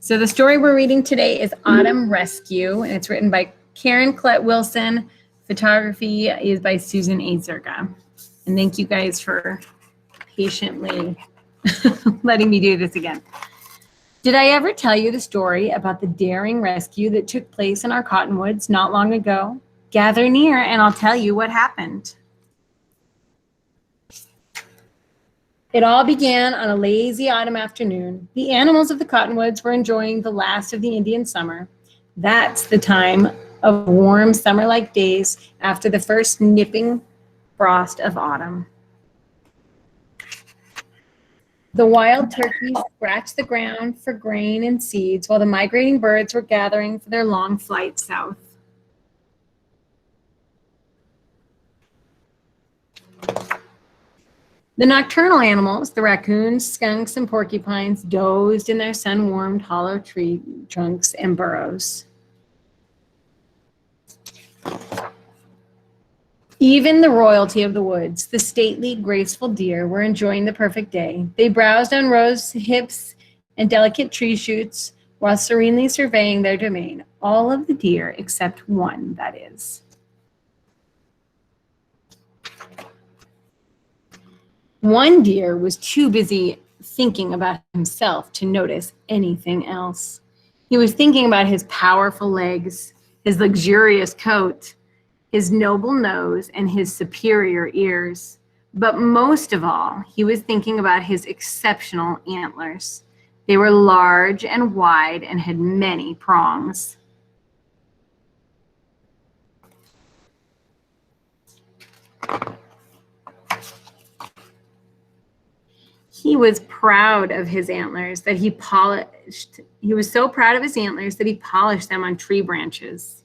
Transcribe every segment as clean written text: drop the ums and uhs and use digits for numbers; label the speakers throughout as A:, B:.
A: So the story we're reading today is Autumn Rescue, and it's written by Karen Collett Wilson. Photography is by Susan A. Zerga. And thank you guys for patiently letting me do this again. Did I ever tell you the story about the daring rescue that took place in our cottonwoods not long ago? Gather near and I'll tell you what happened. It all began on a lazy autumn afternoon. The animals of the cottonwoods were enjoying the last of the Indian summer. That's the time of warm summer-like days after the first nipping frost of autumn. The wild turkeys scratched the ground for grain and seeds while the migrating birds were gathering for their long flight south. The nocturnal animals, the raccoons, skunks, and porcupines, dozed in their sun-warmed hollow tree trunks and burrows. Even the royalty of the woods, the stately, graceful deer, were enjoying the perfect day. They browsed on rose hips and delicate tree shoots while serenely surveying their domain. All of the deer except one, that is. One deer was too busy thinking about himself to notice anything else. He was thinking about his powerful legs, his luxurious coat, his noble nose, and his superior ears. But most of all, he was thinking about his exceptional antlers. They were large and wide and had many prongs. He was proud of his antlers that he polished. He was so proud of his antlers that he polished them on tree branches.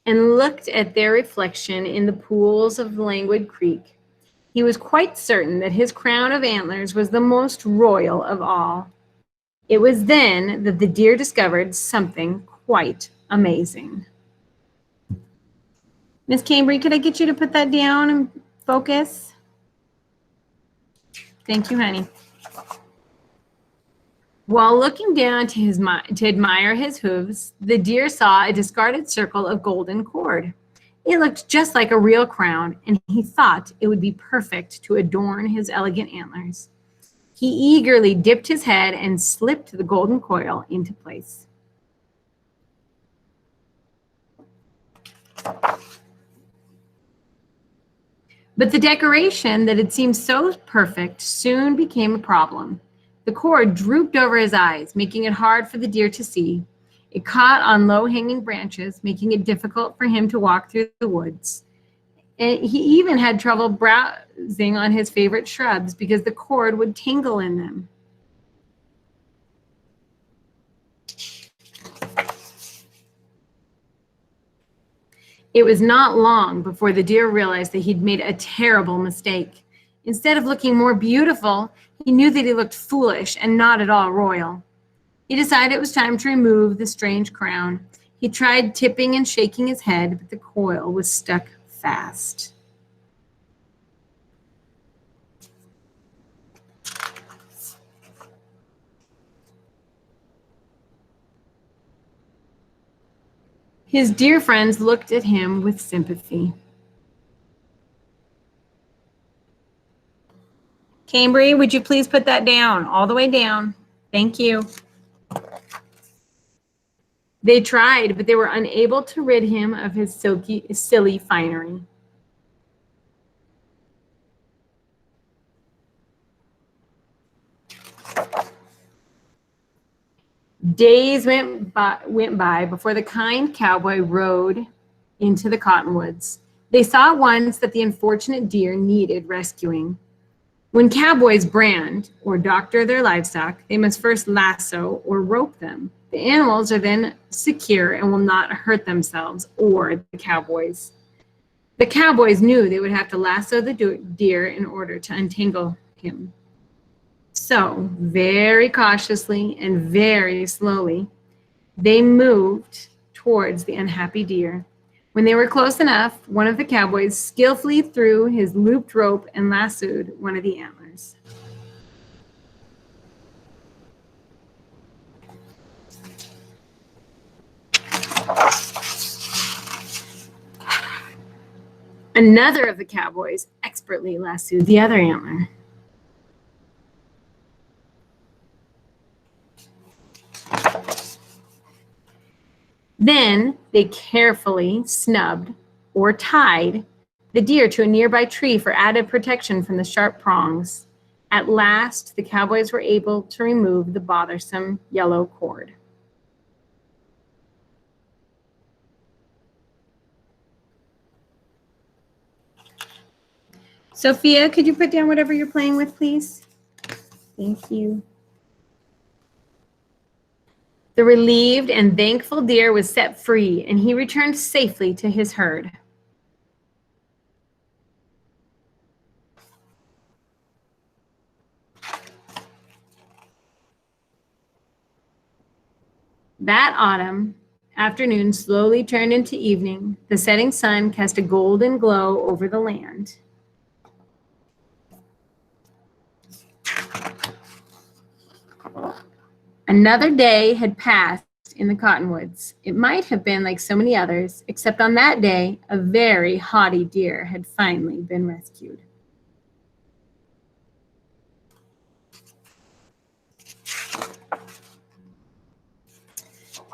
A: And looked at their reflection in the pools of the languid creek. He was quite certain that his crown of antlers was the most royal of all. It was then that the deer discovered something quite amazing. Miss Cambry, could I get you to put that down and focus? Thank you, honey. While looking down to admire his hooves, the deer saw a discarded circle of golden cord. It looked just like a real crown, and he thought it would be perfect to adorn his elegant antlers. He eagerly dipped his head and slipped the golden coil into place. But the decoration that had seemed so perfect soon became a problem. The cord drooped over his eyes, making it hard for the deer to see. It caught on low-hanging branches, making it difficult for him to walk through the woods. And he even had trouble browsing on his favorite shrubs because the cord would tangle in them. It was not long before the deer realized that he'd made a terrible mistake. Instead of looking more beautiful, he knew that he looked foolish and not at all royal. He decided it was time to remove the strange crown. He tried tipping and shaking his head, but the coil was stuck fast. His dear friends looked at him with sympathy. Cambry, would you please put that down, all the way down? Thank you. They tried, but they were unable to rid him of his silly finery. Days went by before the kind cowboy rode into the cottonwoods. They saw at once that the unfortunate deer needed rescuing. When cowboys brand or doctor their livestock, they must first lasso or rope them. The animals are then secure and will not hurt themselves or the cowboys. The cowboys knew they would have to lasso the deer in order to untangle him. So, very cautiously and very slowly, they moved towards the unhappy deer. When they were close enough, one of the cowboys skillfully threw his looped rope and lassoed one of the antlers. Another of the cowboys expertly lassoed the other antler. Then they carefully snubbed or tied the deer to a nearby tree for added protection from the sharp prongs. At last, the cowboys were able to remove the bothersome yellow cord. Sophia, could you put down whatever you're playing with, please? Thank you. The relieved and thankful deer was set free, and he returned safely to his herd. That autumn, afternoon slowly turned into evening. The setting sun cast a golden glow over the land. Another day had passed in the cottonwoods. It might have been like so many others, except on that day, a very haughty deer had finally been rescued.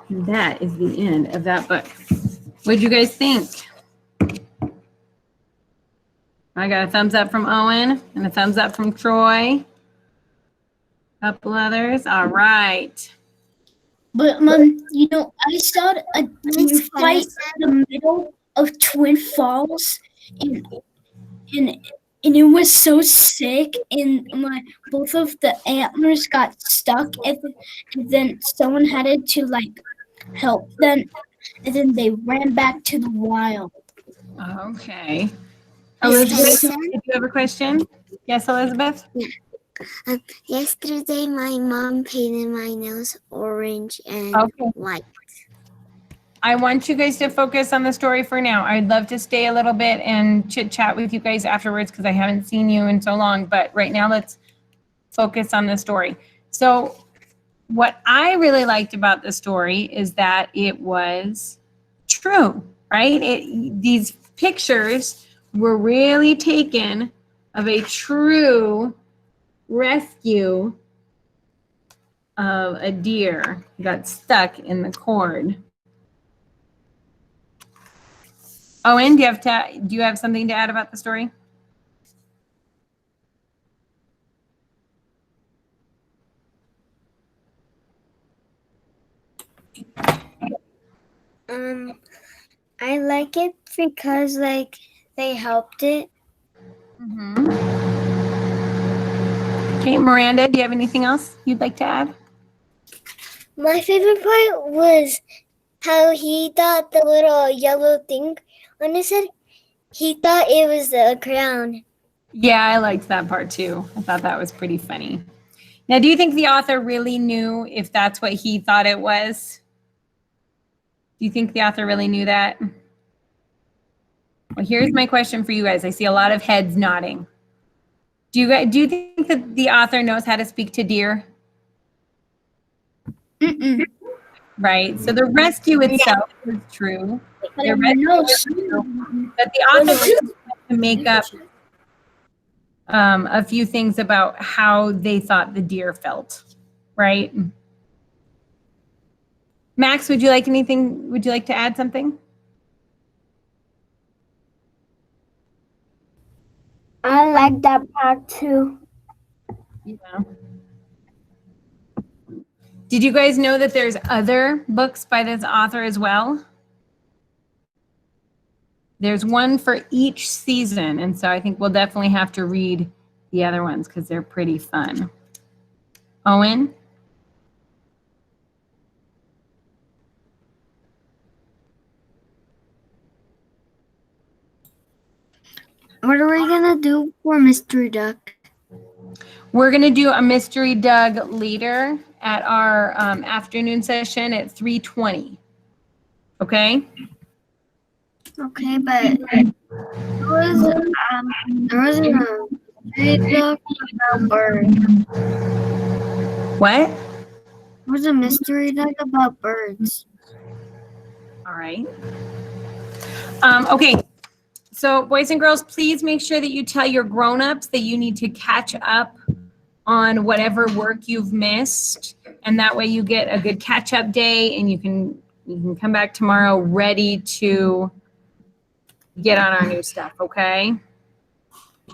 A: And that is the end of that book. What did you guys think? I got a thumbs up from Owen and a thumbs up from Troy. Couple others. All right.
B: But you know, I saw a deer fight in the middle of Twin Falls, and it was so sick, and both of the antlers got stuck, and then someone had to like help them, and then they ran back to the wild.
A: Okay. Elizabeth, did you have a question? Yes, Elizabeth?
C: Yeah. Yesterday, my mom painted my nails orange and white.
A: I want you guys to focus on the story for now. I'd love to stay a little bit and chit chat with you guys afterwards because I haven't seen you in so long. But right now, let's focus on the story. So what I really liked about the story is that it was true, right? These pictures were really taken of a true rescue of a deer who got stuck in the cord. Owen, do you have something to add about the story?
C: I like it because like they helped it.
A: Mm-hmm. Okay, Miranda, do you have anything else you'd like to add?
C: My favorite part was how he thought the little yellow thing on his head, he thought it was a crown.
A: Yeah, I liked that part too. I thought that was pretty funny. Now, do you think the author really knew if that's what he thought it was? Do you think the author really knew that? Well, here's my question for you guys. I see a lot of heads nodding. Do you think that the author knows how to speak to deer?
B: Mm-mm.
A: Right. So the rescue itself is true. The rescue is true. But the author really had to make up a few things about how they thought the deer felt. Right. Max, would you like anything? Would you like to add something?
C: I like that part too.
A: Yeah. Did you guys know that there's other books by this author as well? There's one for each season, and so I think we'll definitely have to read the other ones because they're pretty fun. Owen?
C: What are we gonna do for Mystery Duck?
A: We're going to do a Mystery Doug later at our afternoon session at 3:20. Okay?
D: Okay, but there was a mystery book about birds.
A: What?
D: There was a mystery book about birds.
A: All right. Okay. So boys and girls, please make sure that you tell your grown-ups that you need to catch up on whatever work you've missed. And that way you get a good catch-up day and you can come back tomorrow ready to get on our new stuff, okay?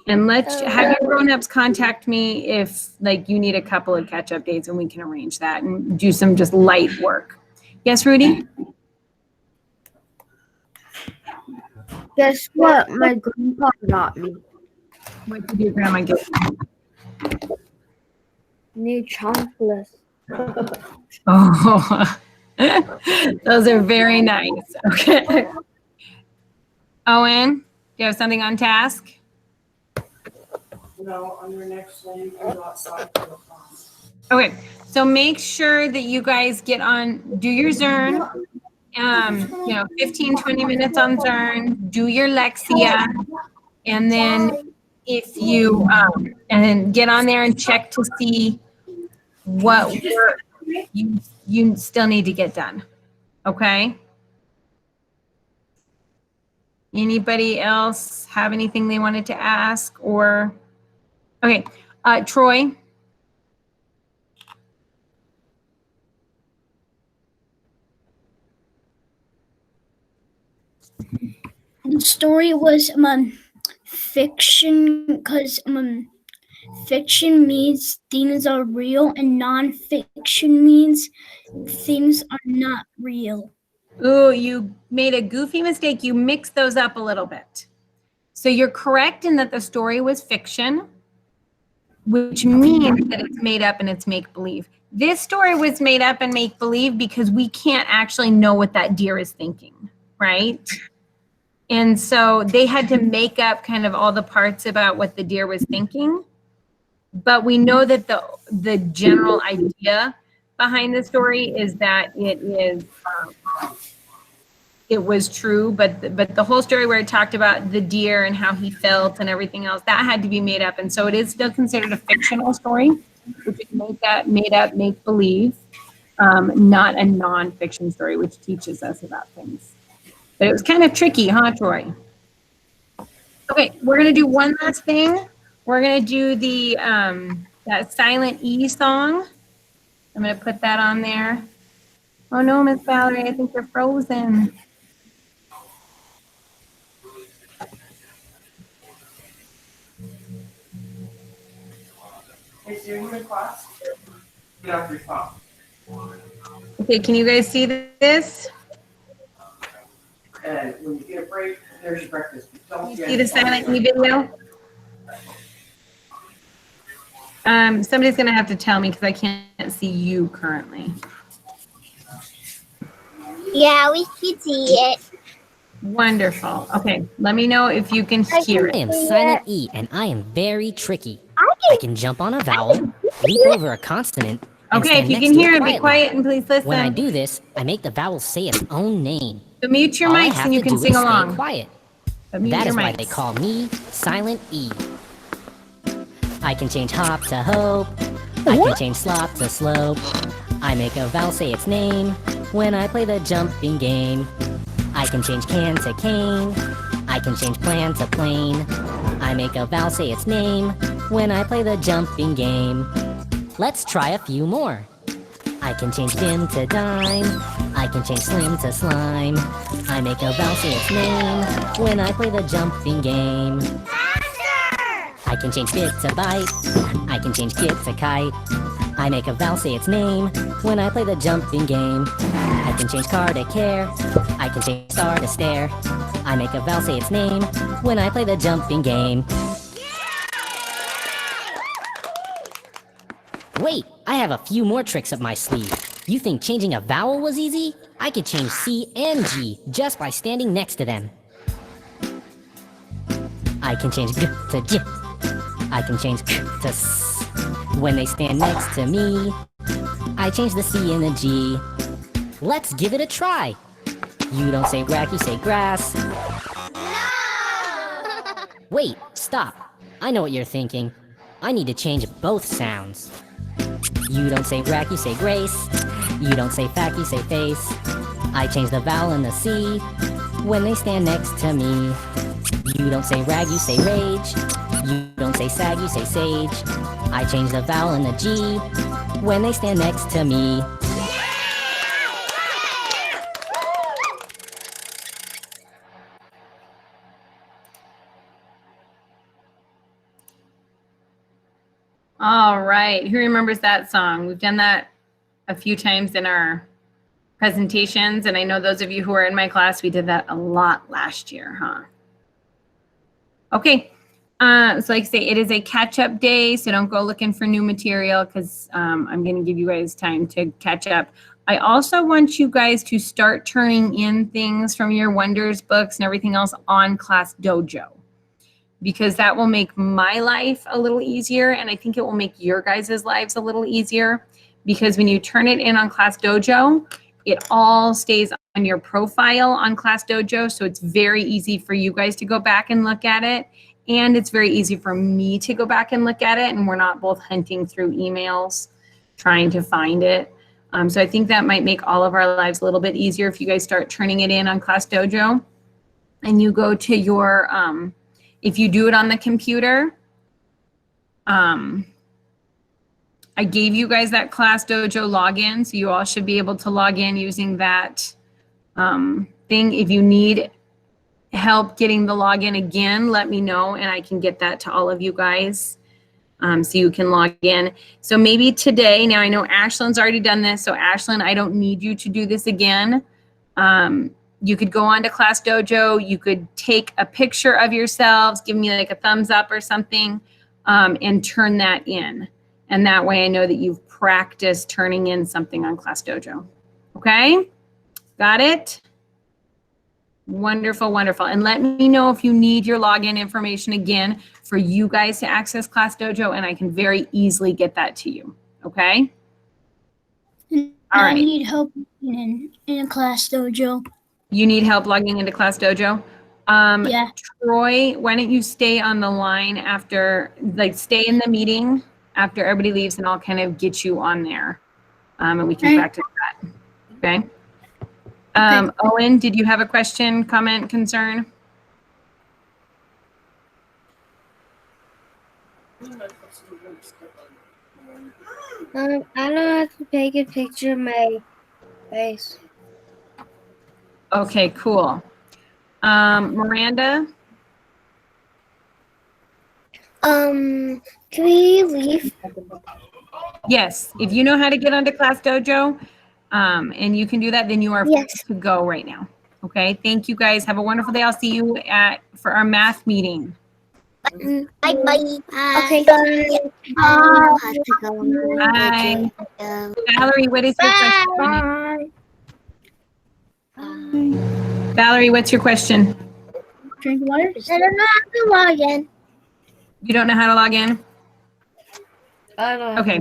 A: And let's have your grown-ups contact me if like you need a couple of catch-up days and we can arrange that and do some just light work. Yes, Rudy?
D: Guess what? My grandpa got me
A: What did your grandma get?
D: new chocolates.
A: Oh, those are very nice. Okay. Owen, do you have something on task?
E: No, on your next one, you can go outside for the class.
A: Okay, so make sure that you guys get on, do your Zern, 15, 20 minutes on Zern, do your Lexia, and then if you, and then get on there and check to see what work you still need to get done, okay? Anybody else have anything they wanted to ask or, okay, Troy?
B: The story was fiction because fiction means things are real and non-fiction means things are not real.
A: Ooh, you made a goofy mistake. You mixed those up a little bit. So you're correct in that the story was fiction, which means that it's made up and it's make-believe. This story was made up and make-believe because we can't actually know what that deer is thinking, right? And so they had to make up kind of all the parts about what the deer was thinking. But we know that the general idea behind the story is that it was true, but the whole story where it talked about the deer and how he felt and everything else, that had to be made up. And so it is still considered a fictional story, which is made up, make believe, not a non-fiction story, which teaches us about things. But it was kind of tricky, huh, Troy? Okay, we're gonna do one last thing. We're gonna do the that Silent E song. I'm gonna put that on there. Oh no, Miss Valerie, I think you're frozen.
E: Is there any class? Get off your phone.
A: Okay, can you guys see this?
E: And when you get a break, there's your breakfast. Don't
A: You
E: get
A: see the Silent E video? Somebody's gonna have to tell me because I can't see you currently.
C: Yeah, we can see it.
A: Wonderful. Okay, let me know if you can hear
F: I
A: it.
F: am Silent E, and I am very tricky. I can jump on a vowel, leap over a consonant, and
A: Okay, if
F: stand
A: you
F: next
A: can
F: to
A: hear
F: it
A: it, be
F: quietly.
A: quiet and please listen.
F: When I do this, I make the vowel say its own name.
A: So mute your
F: All I
A: mics
F: have
A: and you
F: to
A: can
F: do
A: sing
F: is stay
A: along.
F: quiet.
A: But mute
F: That
A: your
F: is why
A: mics.
F: they call me Silent E. I can change hop to hope. I can change slop to slope. I make a vowel say its name when I play the jumping game. I can change can to cane. I can change plan to plane. I make a vowel say its name when I play the jumping game. Let's try a few more. I can change dim to dime. I can change slim to slime. I make a vowel say its name when I play the jumping game. I can change bit to bite. I can change kit to kite. I make a vowel say its name when I play the jumping game. I can change car to care. I can change star to stare. I make a vowel say its name when I play the jumping game. Wait, I have a few more tricks up my sleeve. You think changing a vowel was easy? I could change C and G just by standing next to them. I can change G to J. I can change K to S. When they stand next to me, I change the C and the G. Let's give it a try. You don't say rack, you say grass. Wait, stop. I know what you're thinking. I need to change both sounds. You don't say rack, you say grace. You don't say fact, you say face. I change the vowel and the C when they stand next to me. You don't say rag, you say rage. You don't say sag, you say sage. I change the vowel and the G when they stand next to me.
A: All right. Who remembers that song? We've done that a few times in our presentations, and I know those of you who are in my class, we did that a lot last year, huh? Okay. So like I say, it is a catch-up day, so don't go looking for new material because I'm going to give you guys time to catch up. I also want you guys to start turning in things from your Wonders books and everything else on Class Dojo, because that will make my life a little easier, and I think it will make your guys' lives a little easier, because when you turn it in on Class Dojo, it all stays on your profile on Class Dojo, so it's very easy for you guys to go back and look at it, and it's very easy for me to go back and look at it, and we're not both hunting through emails trying to find it. So I think that might make all of our lives a little bit easier if you guys start turning it in on Class Dojo, and you go to your if you do it on the computer, I gave you guys that Class Dojo login, so you all should be able to log in using that thing. If you need help getting the login again, let me know, and I can get that to all of you guys so you can log in. So maybe today, now I know Ashlyn's already done this, so Ashlyn, I don't need you to do this again. You could go on to Class Dojo, you could take a picture of yourselves, give me like a thumbs up or something, and turn that in. And that way I know that you've practiced turning in something on Class Dojo. Okay? Got it? Wonderful, wonderful. And let me know if you need your login information again for you guys to access Class Dojo, and I can very easily get that to you. Okay? All right.
B: I need help in Class Dojo.
A: You need help logging into Class Dojo?
B: Yeah.
A: Troy, why don't you stay on the line after, like stay in the meeting after everybody leaves, and I'll kind of get you on there and we can practice that. Okay? Owen, did you have a question, comment, concern?
D: I don't have to take a picture of my face.
A: Okay, cool. Miranda?
C: Can we leave?
A: Yes, if you know how to get onto Class Dojo and you can do that, then you are free to go right now. Okay, thank you guys. Have a wonderful day. I'll see you for our math meeting.
C: Bye bye. Okay.
D: I'll have to go.
A: Bye. Valerie, what is your question? Valerie, what's your question?
B: Drink water?
C: I don't know how to log in.
A: You don't know how to log in?
D: I don't
A: Okay.